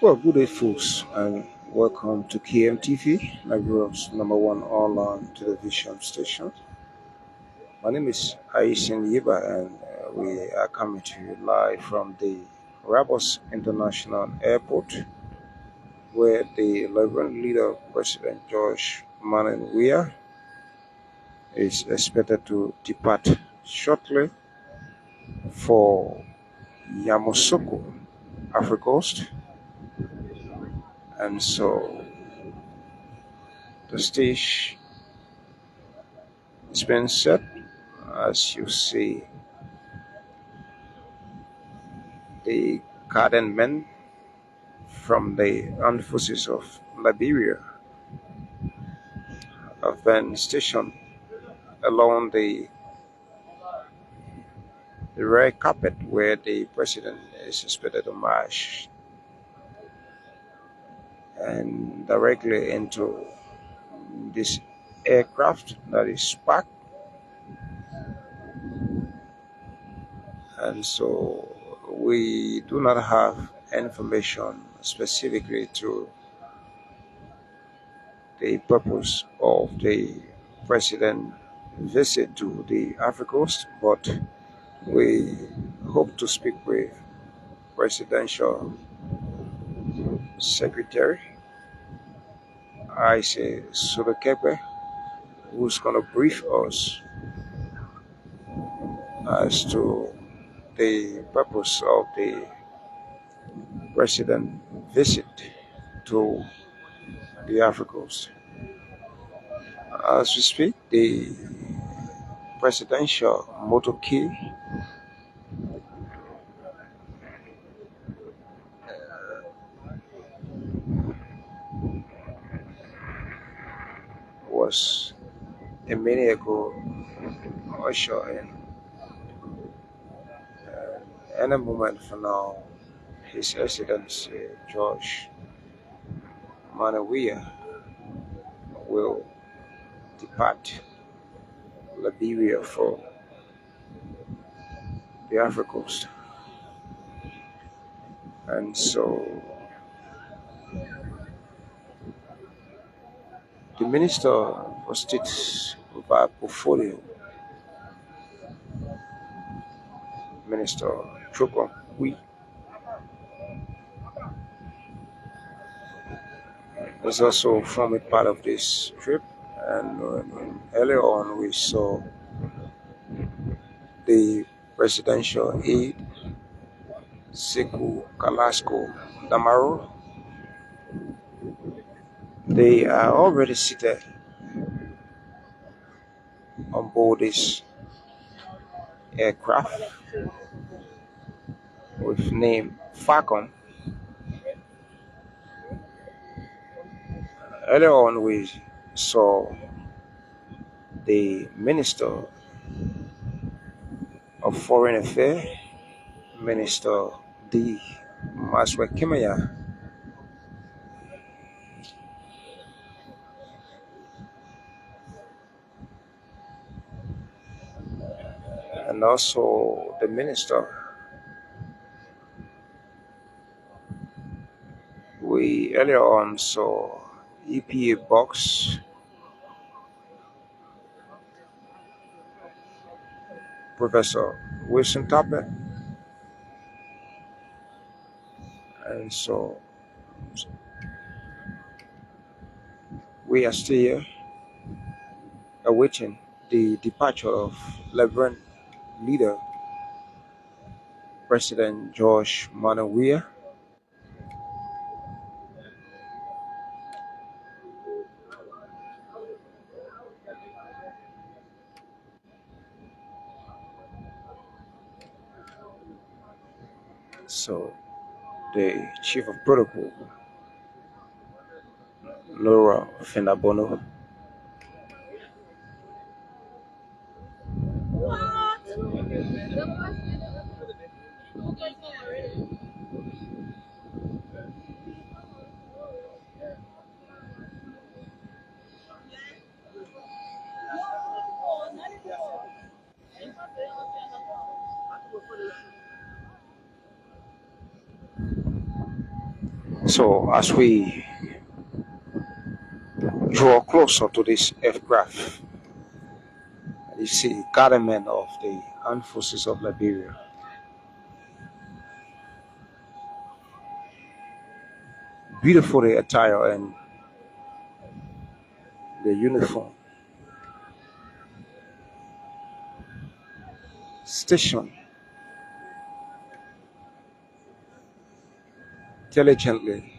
Well, good day, folks, and welcome to KMTV, Nigeria's number one online television station. My name is Aishin Yiba, and we are coming to you live from the Rabos International Airport, where the Liberian leader, President George Weah, is expected to depart shortly for Yamoussoukro, Africa Coast, and so the stage is being set. As you see, the garden men from the armed forces of Liberia have been stationed along the red carpet where the president is expected to march and directly into this aircraft that is parked. And so we do not have information specifically to the purpose of the president visit to the Africa Coast, but we hope to speak with Presidential Secretary Aise Sobekepe, who's going to brief us as to the purpose of the president visit to the Africa Coast. As we speak, the presidential motorcade was a minute ago usher in. Any moment from now, His Excellency George Weah will depart Liberia for the Africa Coast. And so the Minister for State Portfolio, Minister Chokon Weah, is also forming part of this trip. And earlier on, we saw the presidential aide, Sekou Kalasko Damaro. They are already seated on board this aircraft with name Falcon. Earlier on, we saw the Minister of Foreign Affairs, Minister D. Maswe Kimaya, and also the Minister. We earlier on saw EPA Box, Professor Wilson Tappet, and so we are still here awaiting the departure of Liberian leader President George Weah. So the Chief of Protocol, Laura Fenabono, So as we draw closer to this aircraft, you see government of the armed forces of Liberia, beautifully attired in the uniform, stationed diligently.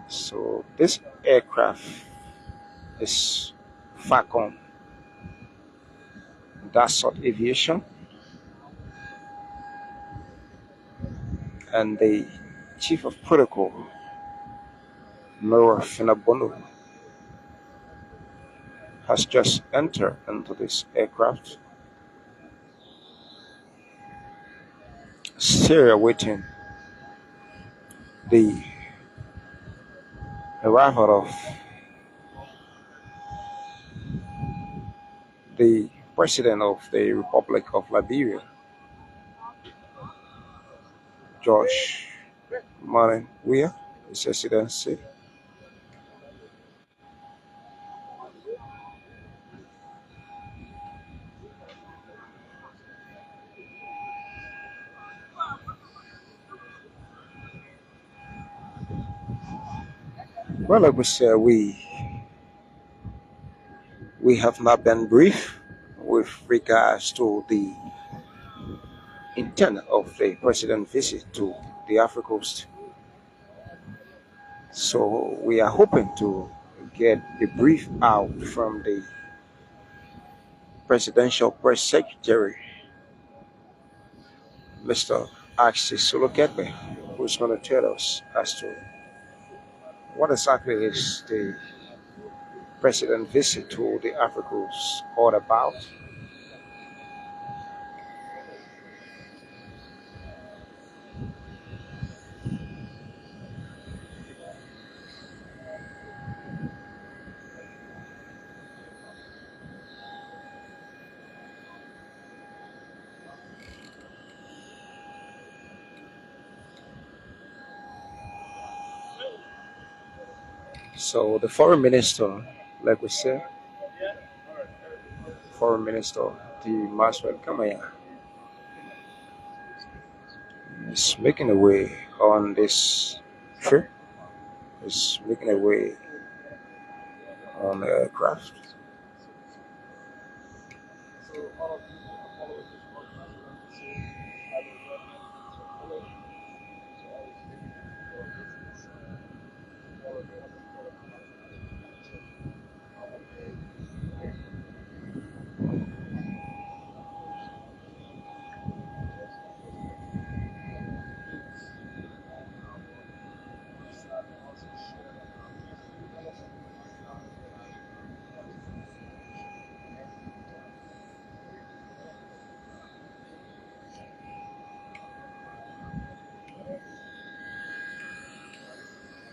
So this aircraft is Falcon Dassault Aviation, and the chief of protocol, Nora Finabono, has just entered into this aircraft, still awaiting the arrival of the President of the Republic of Liberia, George Weah, His Excellency. Well, like we said, we have not been brief with regards to the intent of the President's visit to the Africa Coast. So we are hoping to get a brief out from the Presidential Press Secretary, Mr. Axis Suluketbe, who's going to tell us as to what exactly is the President's visit to the Africa Coast all about. So the Foreign Minister, like we said, Foreign Minister, the Maswell Kamaya, is making a way on this trip, is making a way on the aircraft.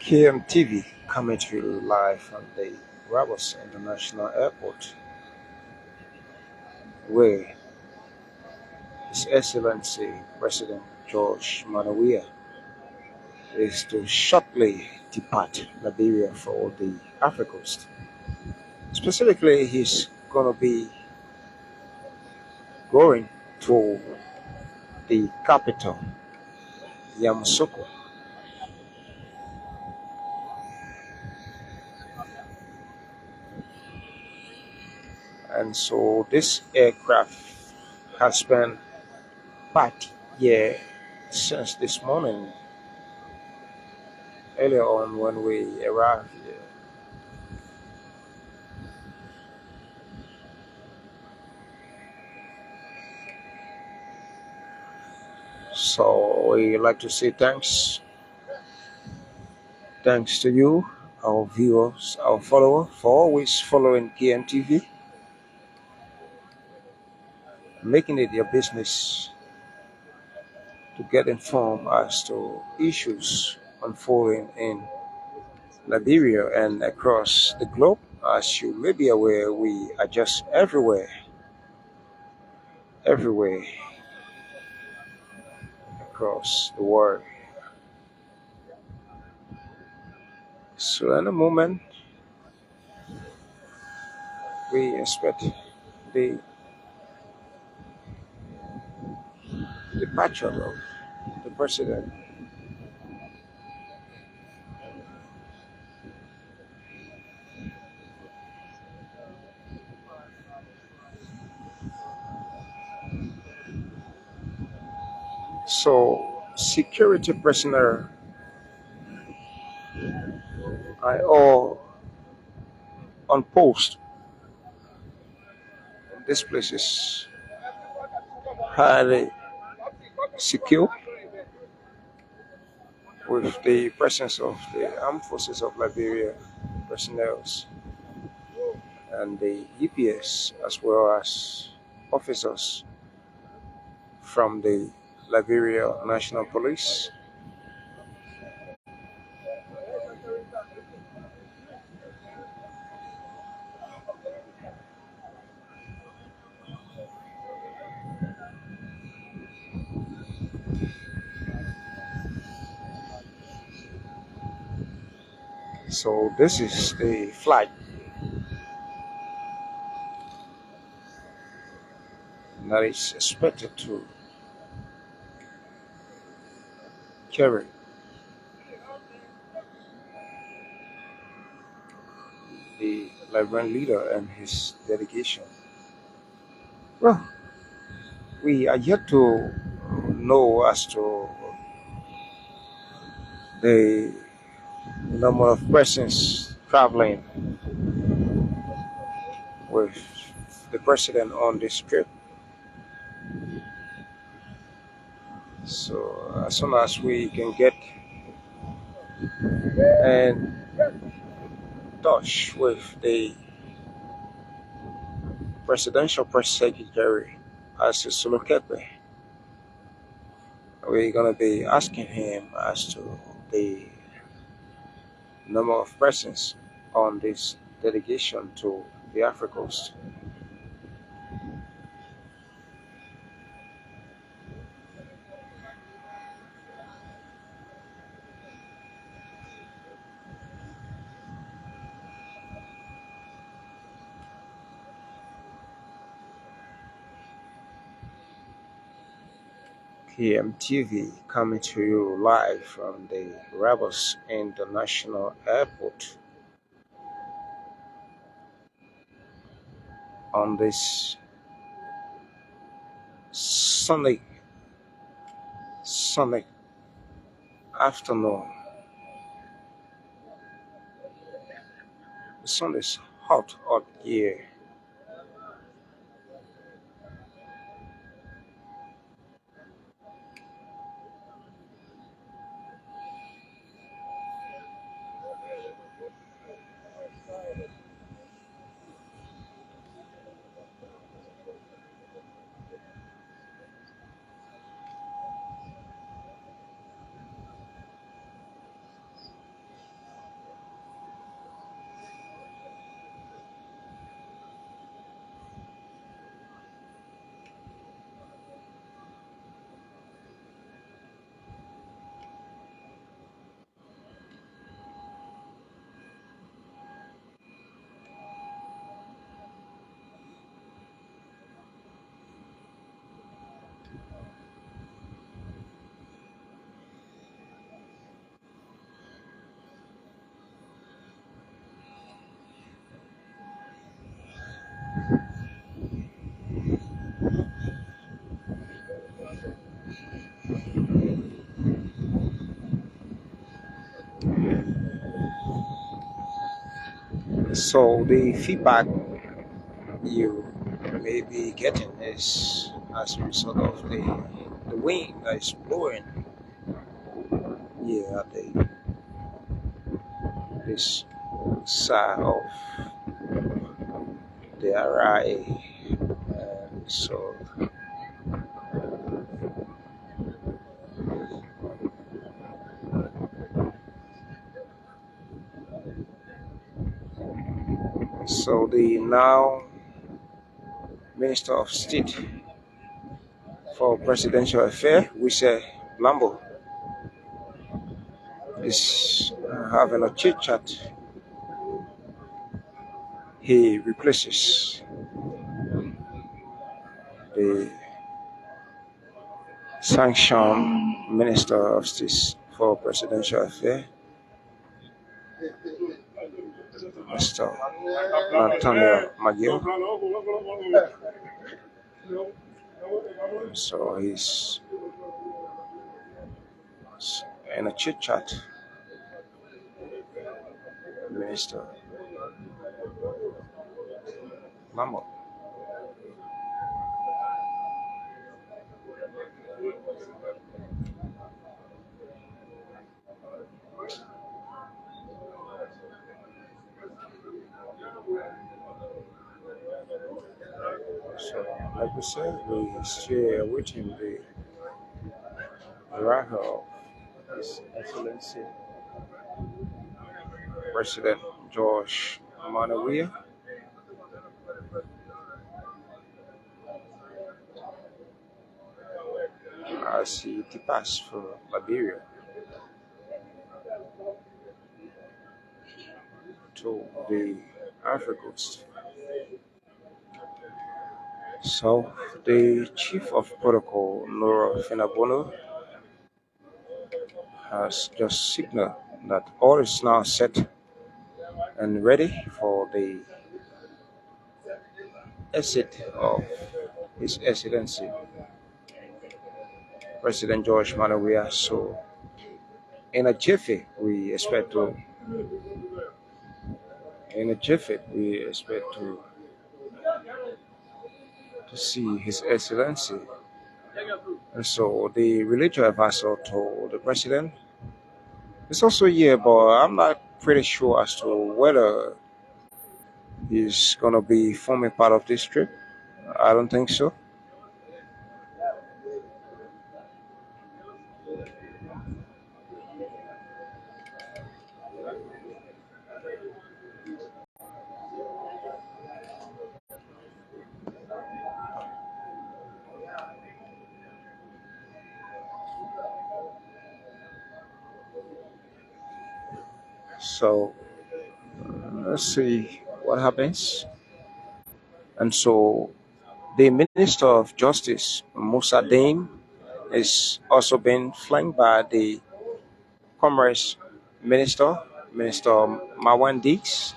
KMTV coming to you live from the Rabos International Airport, where His Excellency President George Weah is to shortly depart Liberia for the Africa Coast. Specifically, he's going to be going to the capital, Yamoussoukro. And so this aircraft has been parked here since this morning, earlier on when we arrived here. So we like to say thanks to you, our viewers, our followers, for always following KMTV, making it your business to get informed as to issues unfolding in Liberia and across the globe. As you may be aware, we are just everywhere across the world. So, in a moment, we expect the departure of the president. So, security personnel are all on post. This place is highly secure with the presence of the armed forces of Liberia personnel and the EPS as well as officers from the Liberia National Police. So this is the flight that is expected to carry the Liberian leader and his delegation. Well, we are yet to know as to the number of persons traveling with the president on this trip. So as soon as we can get in touch with the presidential press secretary, as Sulukepe, we're gonna be asking him as to the number of persons on this delegation to the Africa Coast. KMTV coming to you live from the Rebels International Airport on this sunny, sunny afternoon. The sun is hot out here. So the feedback you may be getting is as a result of the wind that is blowing here at this side of the RIA. And so So the now Minister of State for Presidential Affairs, Weah Lambo, is having a chit chat. He replaces the sanctioned Minister of State for Presidential Affairs, Mr. Antonio McGill. So he's in a chit chat, Minister Lambo. So, like we said, we share with him the arrival of His Excellency President George Weah as he departs for Liberia to the Ivory Coast. So, the Chief of Protocol, Nora Finabono, has just signaled that all is now set and ready for the exit of His Excellency President George Weah. So, in a jiffy, we expect to see His Excellency. And so the religious advisor told the president, it's also here, but I'm not pretty sure as to whether he's going to be forming part of this trip. I don't think so. So let's see what happens. And so the Minister of Justice, Musa Dame, is also being flanked by the Commerce Minister, Minister Marwan Dix.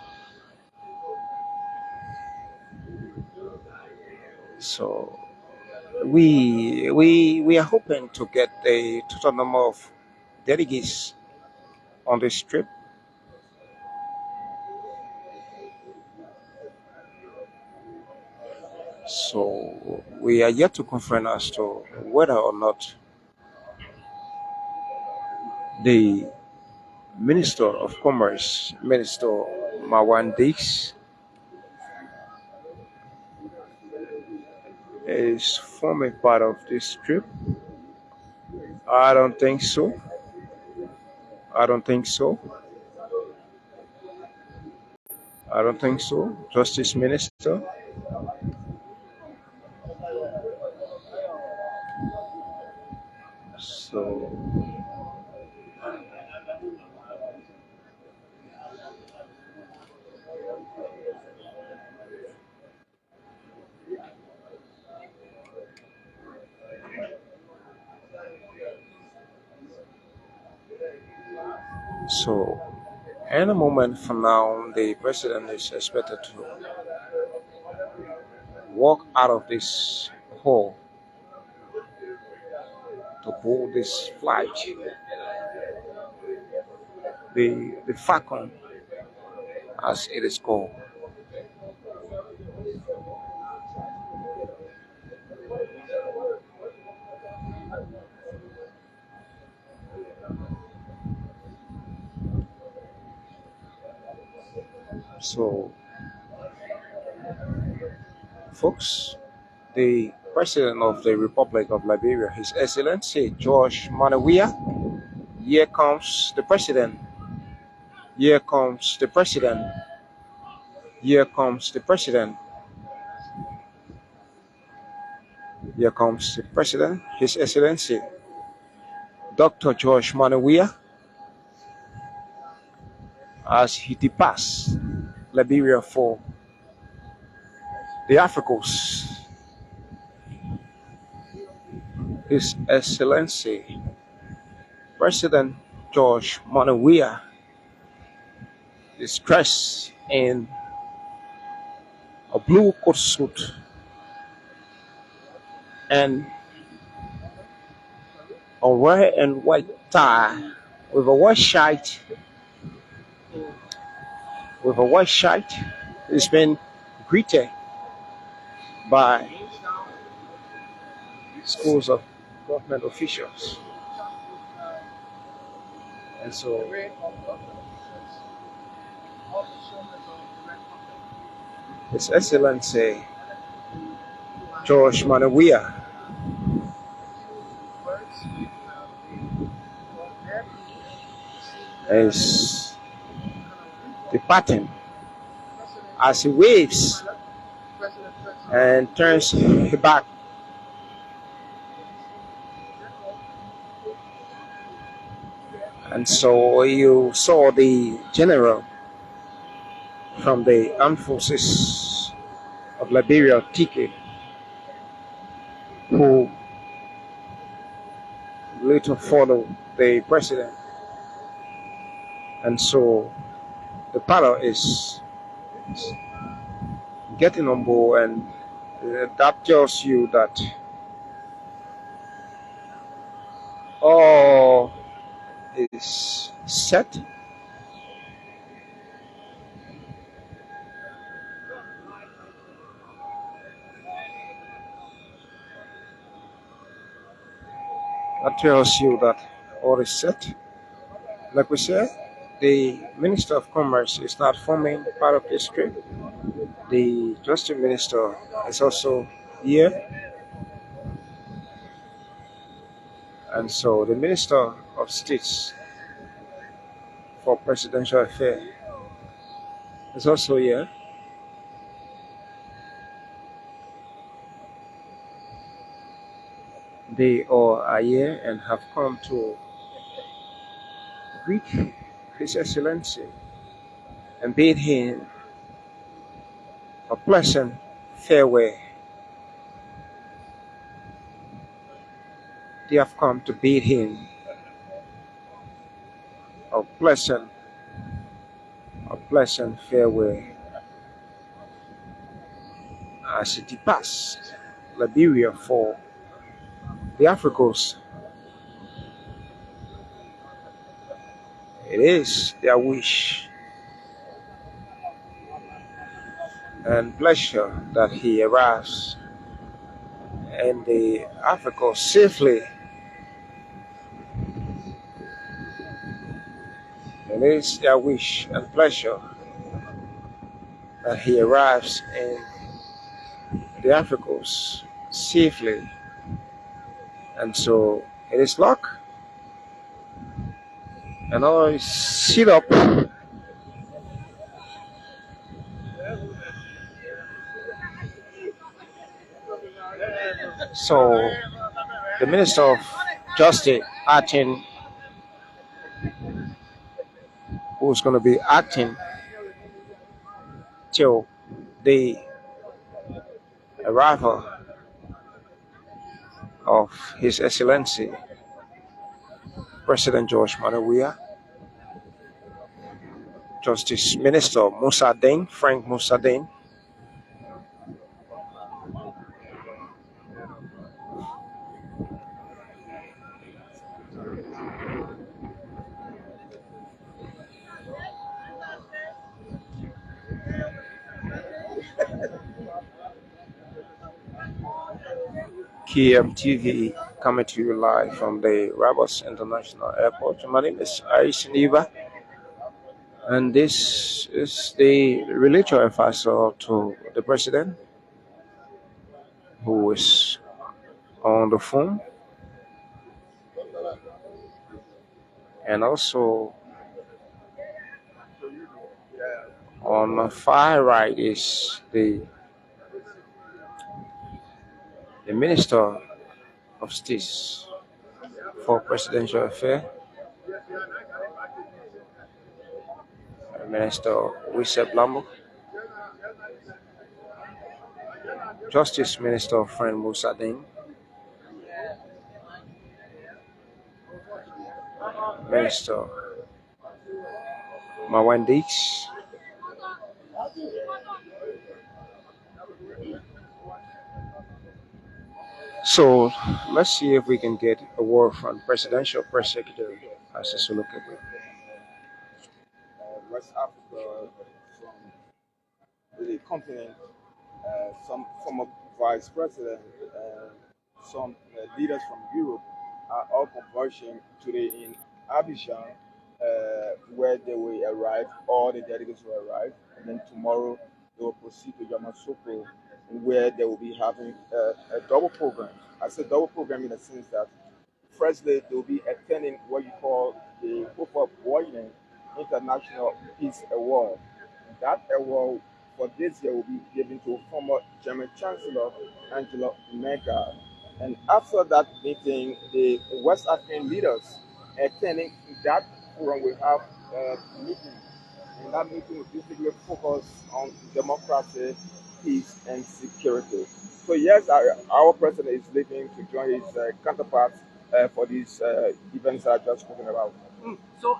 So we are hoping to get a total number of delegates on this trip. So we are yet to confirm as to whether or not the Minister of Commerce, Minister Marwan Dix, is forming part of this trip. I don't think so. I don't think so. I don't think so. Justice Minister. So so any moment from now, the president is expected to walk out of this hall to board this flight, the Falcon, as it is called. So, folks, the President of the Republic of Liberia, His Excellency George Weah, here comes the President. Here comes the President. Here comes the president. Here comes the president, His Excellency Dr. George Weah, as he departs Liberia for the Africans. His Excellency President George Weah is dressed in a blue coat suit and a red and white tie with a white shirt. With a white shirt, he's been greeted by schools of government officials, and so His Excellency George Weah is departing as he waves and turns his back. And so you saw the general from the armed forces of Liberia, TK, who later followed the president. And so the panel is getting on board, and that tells you that all is set. That tells you that all is set. Like we said, the Minister of Commerce is not forming part of this trip. The Justice Minister is also here, and so the Minister of States for Presidential Affairs is also here. They all are here and have come to greet His Excellency and bid him a pleasant farewell. They have come to bid him a pleasant farewell as he departs Liberia for the Africans. It is their wish and pleasure that he arrives in the Africa safely. It is their wish and pleasure that he arrives in the Africans safely. And so it is luck and I sit up. So the Minister of Justice acting, who's going to be acting till the arrival of His Excellency President George Weah, Justice Minister Frank Musadin, KMTV coming to you live from the Rabos International Airport. My name is Ivory, and this is the religious advisor to the president, who is on the phone, and also On the far right is the Minister of State for Presidential Affairs, Minister Weah, Justice Minister Friend Musadin, Minister Mawandix. So let's see if we can get a word from Presidential Press Secretary as a solo West Africa, from the continent, some former vice president, some leaders from Europe are all converging today in Abidjan, where they will arrive. All the delegates will arrive, and then tomorrow they will proceed to Yamoussoukro, where they will be having a double program. I say double program in the sense that firstly they will be attending what you call the Hope Boyden International Peace Award. That award for this year will be given to former German Chancellor Angela Merkel. And after that meeting, the West African leaders attending that forum will have a meeting. And that meeting will basically focus on democracy, peace, and security. So yes, our president is leaving to join his counterparts for these events that I just spoken about. So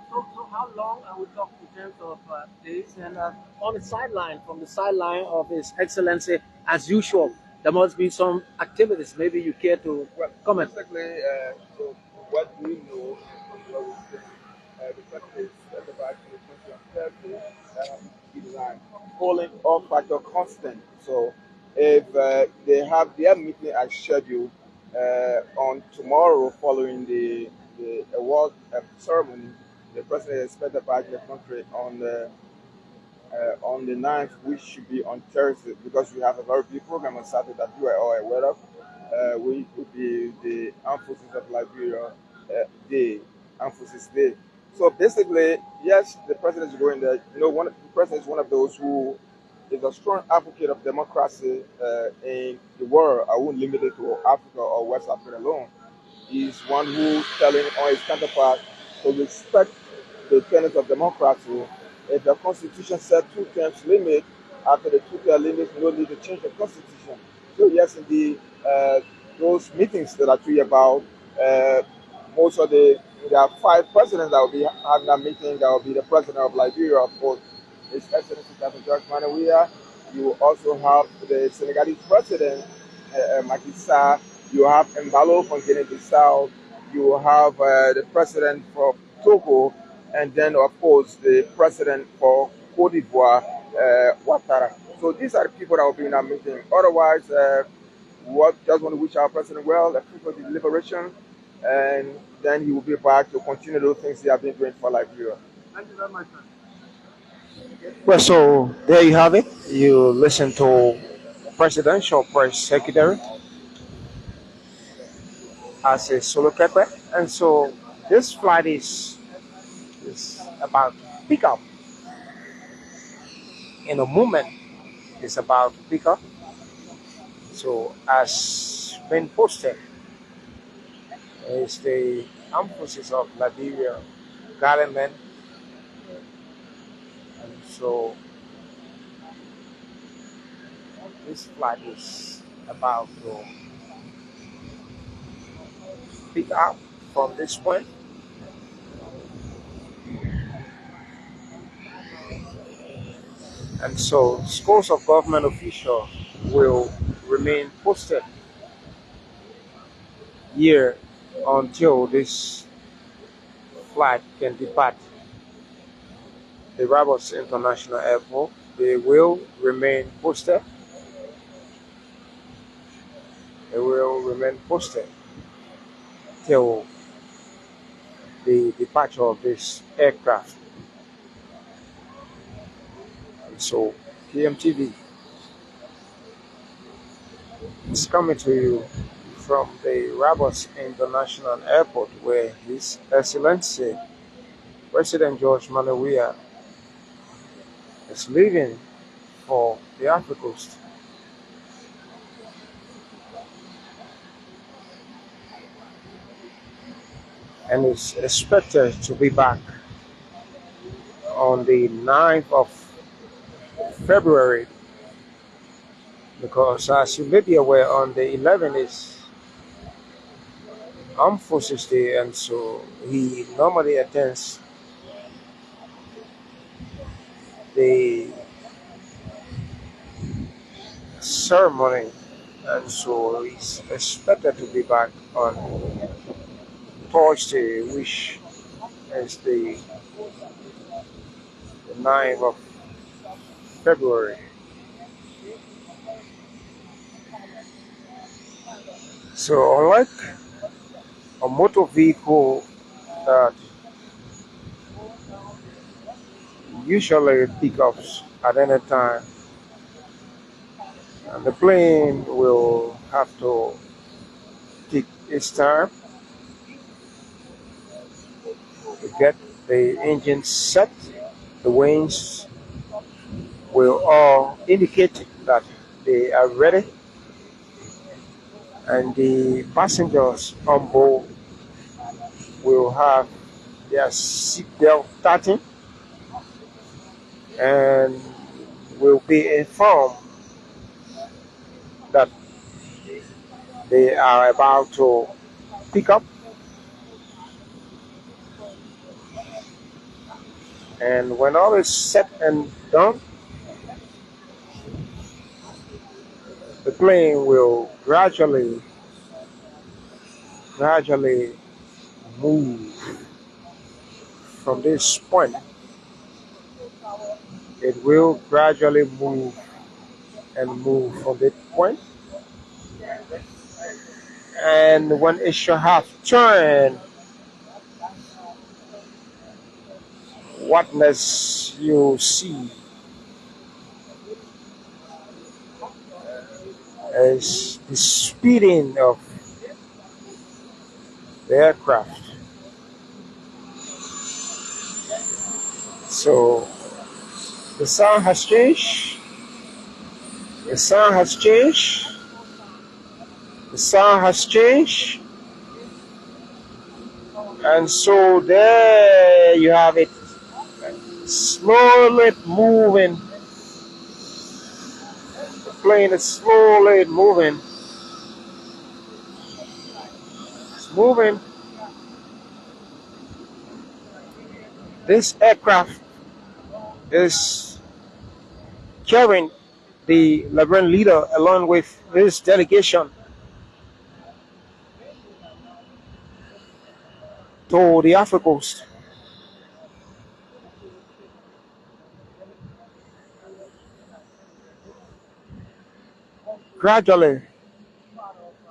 how long are we talking in terms of days? And on the sideline, from the sideline of His Excellency, as usual, there must be some activities. Maybe you care to Well, comment. basically, so what we know is the president is about the 2030 in line, holding all factor constant. So if they have their meeting as scheduled on tomorrow following the award ceremony, the president is expected back in the country on the 9th, which should be on Thursday, because we have a very big program on Saturday that you are all aware of. We would be the Armed Forces of Liberia Day, Armed Forces Day. So basically, yes, the president is going there. You know, the president is one of those who is a strong advocate of democracy in the world. I won't limit it to Africa or West Africa alone. He's one who's telling all his counterparts to respect the tenets of democracy. If the constitution said two terms limit, after the two-term limit, no need to change the constitution. So yes, indeed, those meetings that are talking about, uh, most of there are five presidents that will be having that meeting. That will be the president of Liberia, of course, His Excellency Dr. George Weah. You will also have the Senegalese president, Macky Sall. You have Mbalo from Guinea-Bissau. You have the president for Togo, and then of course the president for Cote d'Ivoire, Ouattara. So these are the people that will be in our meeting. Otherwise, we just want to wish our president well, a quick deliberation, and then he will be back to continue those things he has been doing for Liberia. Thank you very much. Well, so there you have it. You listen to Presidential Press Secretary as a solo capper. And so this flight is about to pick up in a moment. It's about to pick up. So as been posted is the armed forces of Liberia government. And so this flight is about to pick up from this point. And so scores of government officials will remain posted here until this flight can depart the Rabos International Airport. They will remain posted. They will remain posted till the departure of this aircraft. And so KMTV is coming to you from the Rabos International Airport, where His Excellency President George Weah is is leaving for the Ivory Coast, and is expected to be back on the 9th of February, because as you may be aware, on the 11th is Armed Forces Day, and so he normally attends the ceremony, and so he's expected to be back on Thursday, which is the 9th of February. So unlike a motor vehicle that usually pickups at any time, and the plane will have to take its time to get the engine set. The wings will all indicate that they are ready, and the passengers on board will have their seatbelt tightened and will be informed that they are about to pick up, and when all is said and done, the plane will gradually move from this point. It will gradually move and move from this point, and when it shall have turned, what next you see is the speeding of the aircraft. So the sound has changed. The sound has changed. The sound has changed. And so there you have it. Slowly moving. The plane is slowly moving. It's moving. This aircraft is carrying the Liberian leader along with his delegation to the Ivory Coast. Gradually,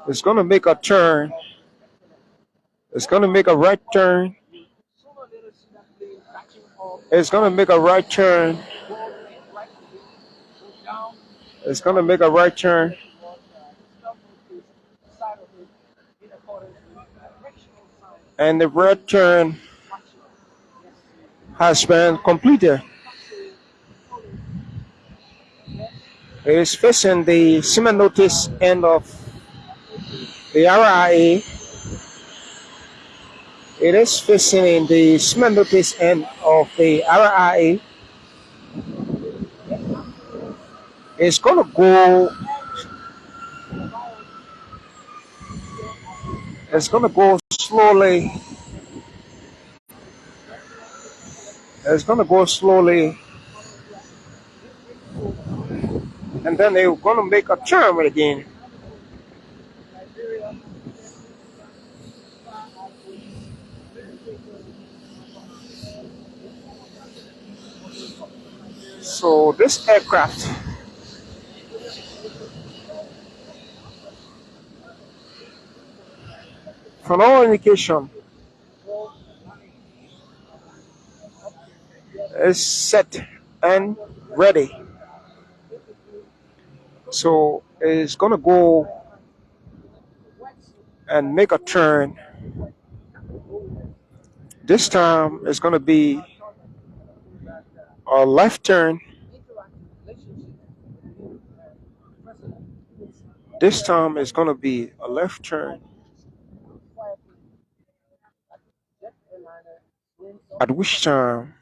it's going to make a turn. It's going to make a right turn. It's going to make a right turn. It's going to make a right turn. And the right turn has been completed. It is facing the cement notice end of the RIA. It is facing the cement notice end of the RIA. It's gonna go. It's gonna go slowly. It's gonna go slowly, and then they're gonna make a turn again. So this aircraft from all indication is set and ready. So it's gonna go and make a turn. This time it's gonna be a left turn, This time it's gonna be a left turn, at which time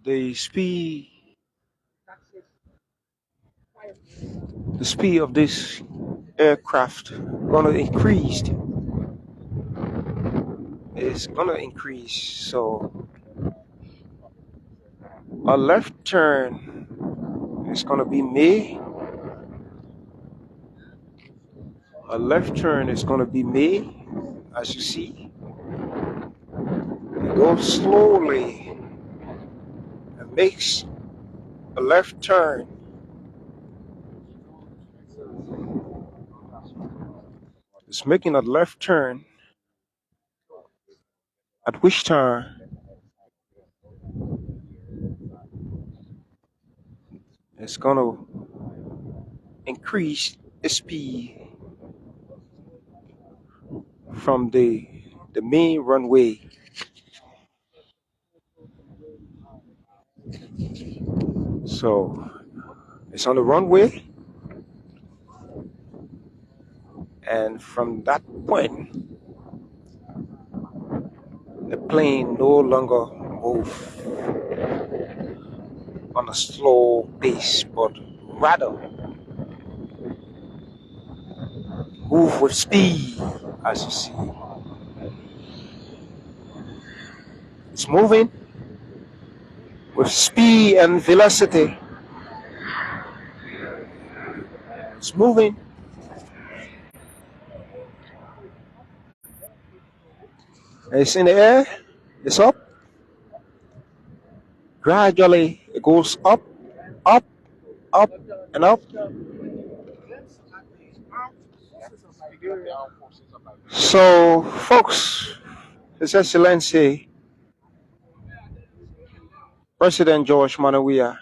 the speed the speed of this aircraft gonna increase. It's gonna increase. So a left turn is gonna be made. A left turn is gonna be made, as you see. It goes slowly and makes a left turn. It's making a left turn, at which time it's gonna increase the speed from the main runway. So it's on the runway, and from that point, the plane no longer move on a slow pace, but rather move with speed, as you see. It's moving with speed and velocity. It's moving. It's in the air. It's up. Gradually, it goes up, up, up, and up. So, folks, His Excellency President George Weah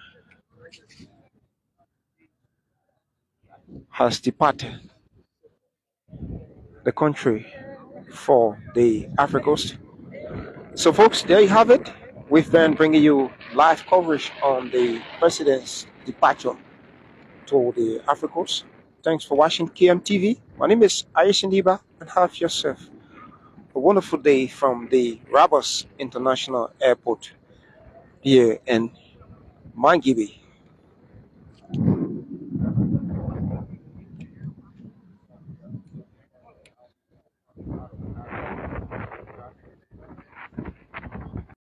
has departed the country for the Africa Coast. So, folks, there you have it. We've been bringing you live coverage on the president's departure to the Africa Coast. Thanks for watching KMTV. My name is Aishin Diba, and have yourself a wonderful day from the Rabas International Airport here in Mangibi.